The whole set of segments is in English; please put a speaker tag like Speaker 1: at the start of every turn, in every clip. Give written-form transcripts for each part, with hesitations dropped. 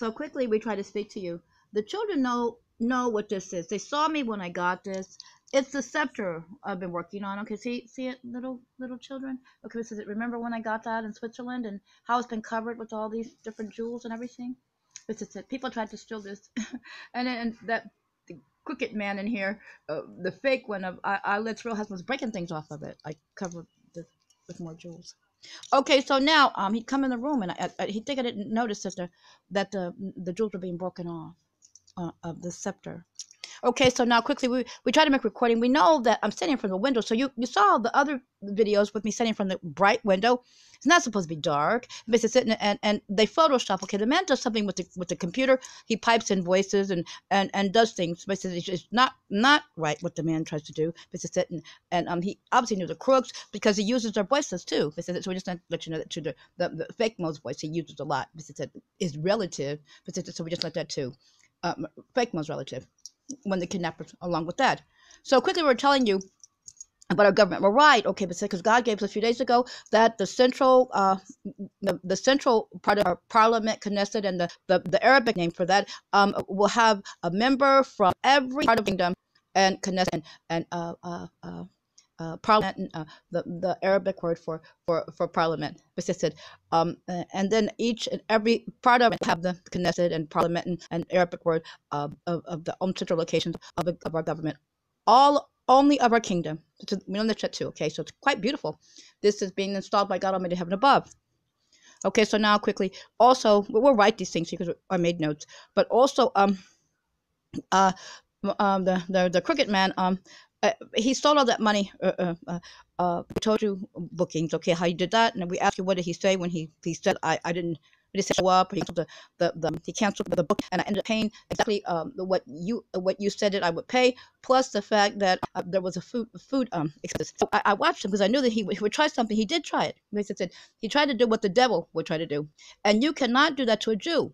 Speaker 1: So quickly we try to speak to you. The children know what this is. They saw me when I got this. It's the scepter I've been working on. Okay, see it, little children. Okay, this is it. Remember when I got that in Switzerland and how it's been covered with all these different jewels and everything? This is it. People tried to steal this, and that the crooked man in here, the fake one of I Let's Real Husbands, breaking things off of it. I covered this with more jewels. Okay, so now he'd come in the room and he'd think I didn't notice that the jewels were being broken off of the scepter. Okay, so now quickly we try to make a recording. We know that I'm sitting from the window. So you saw the other videos with me sitting from the bright window. It's not supposed to be dark. Basically sitting and they Photoshop. Okay, the man does something with the computer. He pipes in voices and does things. Basically, it's not right what the man tries to do. Basically sitting and he obviously knew the crooks because he uses their voices too. Basically, so we just let you know that to the fake Mo's voice he uses a lot. Basically, is relative. Basically, so we just let that too. Fake Mo's relative. When the kidnappers along with that. So quickly we're telling you about our government. We're right, okay, but because God gave us a few days ago that the central part of our parliament, KNESSET, and the Arabic name for that will have a member from every part of the kingdom, and KNESSET and parliament, the Arabic word for parliament, persisted. And then each and every part of it have the Knesset and parliament and Arabic word of the central locations of our government, all only of our kingdom. So we know that too. Okay, so it's quite beautiful. This is being installed by God Almighty heaven above. Okay, so now quickly, also we'll write these things because I made notes, but also the crooked man he stole all that money. We told you bookings, okay, how you did that, and we asked you what did he say when he said I didn't show up. Or he canceled he canceled the book, and I ended up paying exactly what you said that I would pay, plus the fact that there was a food expense. So I watched him because I knew that he would try something. He did try it. He said he tried to do what the devil would try to do, and you cannot do that to a Jew.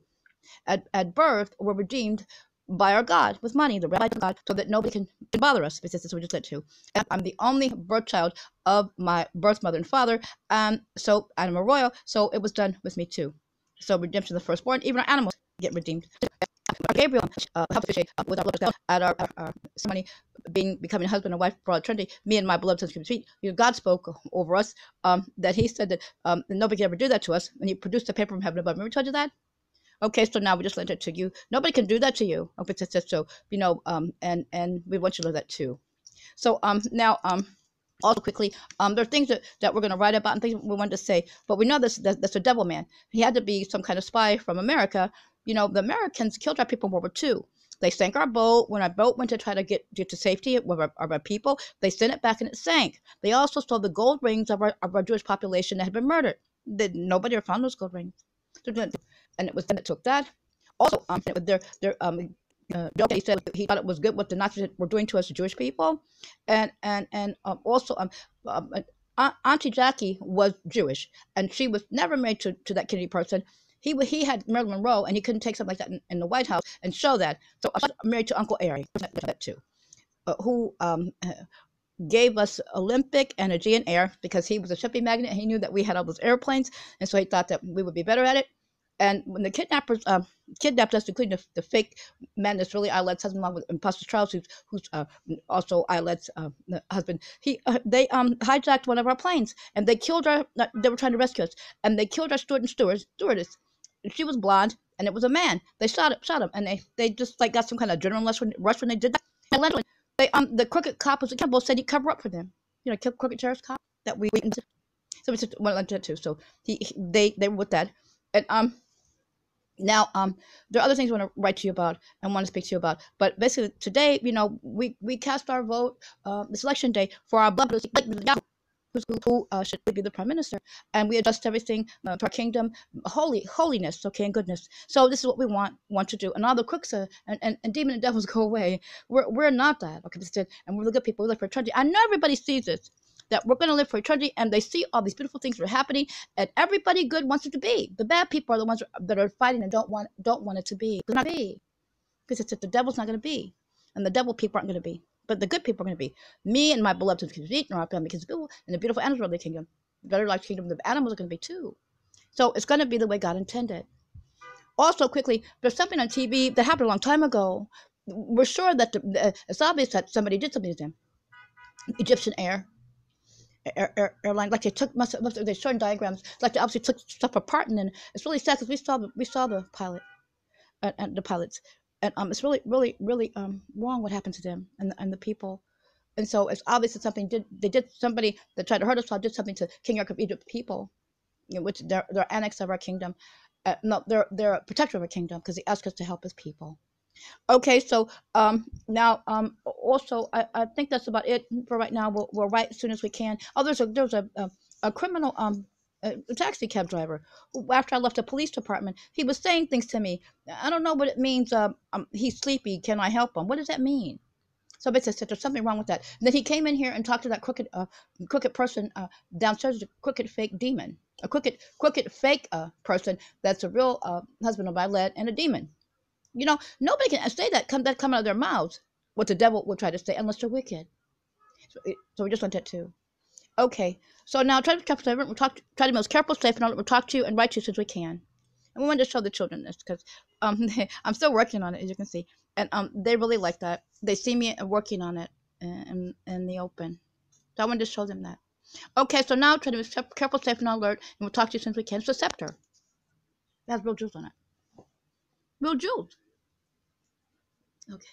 Speaker 1: At birth, we're redeemed by our God with money, the right of God, so that nobody can bother us, because this is what we just said to. And I'm the only birth child of my birth mother and father, so I'm a royal, so it was done with me too. So redemption of the firstborn, even our animals get redeemed. Gabriel helped officiate with our beloved at our ceremony, becoming husband and wife for all eternity. Me and my beloved husband, God spoke over us that He said that nobody can ever do that to us, and He produced a paper from heaven above. Remember we told you that? Okay, so now we just lent it to you. Nobody can do that to you. Okay, so and we want you to know that too. So now also quickly, there are things that we're going to write about and things we wanted to say, but we know that's a devil man. He had to be some kind of spy from America. You know, the Americans killed our people in World War II. They sank our boat. When our boat went to try to get to safety with our people, they sent it back and it sank. They also stole the gold rings of our Jewish population that had been murdered. Nobody ever found those gold rings. And it was them that took that. Also, he said he thought it was good what the Nazis were doing to us, the Jewish people, and also Auntie Jackie was Jewish, and she was never married to that Kennedy person. He had Marilyn Monroe, and he couldn't take something like that in the White House and show that. So I was married to Uncle Ari, that too, who gave us Olympic and Aegean Air because he was a shipping magnate, and he knew that we had all those airplanes, and so he thought that we would be better at it. And when the kidnappers kidnapped us, including the fake man that's really Eilet's husband, along with Imposter Charles, who's also Eilet's husband, they hijacked one of our planes, and they killed our. They were trying to rescue us, and they killed our stewardess. She was blonde, and it was a man. They shot him, and they just like got some kind of adrenaline rush when they did that. And the crooked cop was accountable, said he'd cover up for them. You know, crooked terrorist cop that we. So we just went like that too. So they were with that, and Now, there are other things I want to write to you about and want to speak to you about. But basically, today, you know, we cast our vote, this election day, for our beloved Netanyahu, who should be the prime minister. And we adjust everything to our kingdom, holiness, okay, and goodness. So this is what we want to do. And all the crooks and demon and devils go away. We're not that, okay? And we're the good people. We live for eternity. I know everybody sees this, that we're going to live for eternity, and they see all these beautiful things that are happening, and everybody good wants it to be. The bad people are the ones that are fighting and don't want it to be. It's not be, because it's the devil's not going to be, and the devil people aren't going to be, but the good people are going to be. Me and my beloved kinspeoples, and the beautiful animals of the kingdom, the better life kingdom, the animals are going to be too. So it's going to be the way God intended. Also, quickly, there's something on TV that happened a long time ago. We're sure that it's obvious that somebody did something to them. Egyptian airline, like they took they're showing diagrams, like they obviously took stuff apart, and then it's really sad because we saw the pilot and the pilots, and it's really wrong what happened to them and the people. And so it's obvious that somebody that tried to hurt us all did something to King York of Egypt people, which they're annexed of our kingdom. No, they're a protector of our kingdom because he asked us to help his people. Okay, so now also I think that's about it for right now. We'll write as soon as we can. Oh, there's a criminal a taxi cab driver who, after I left the police department, he was saying things to me. I don't know what it means. He's sleepy. Can I help him? What does that mean? So basically, I said there's something wrong with that. And then he came in here and talked to that crooked person downstairs, a crooked fake demon, a crooked fake person that's a real husband of my led and a demon. Nobody can say that come out of their mouths what the devil would try to say unless they're wicked. So we just want that too. Okay. So now try to be careful. Try to be most careful, safe, and all. We'll talk to you and write to you as soon as we can. And we wanted to show the children this because I'm still working on it, as you can see, and they really like that. They see me working on it in the open. So I wanted to show them that. Okay. So now try to be careful, safe, and alert, and we'll talk to you as soon as we can. It's a scepter. It has real jewels on it. Real jewels. Okay.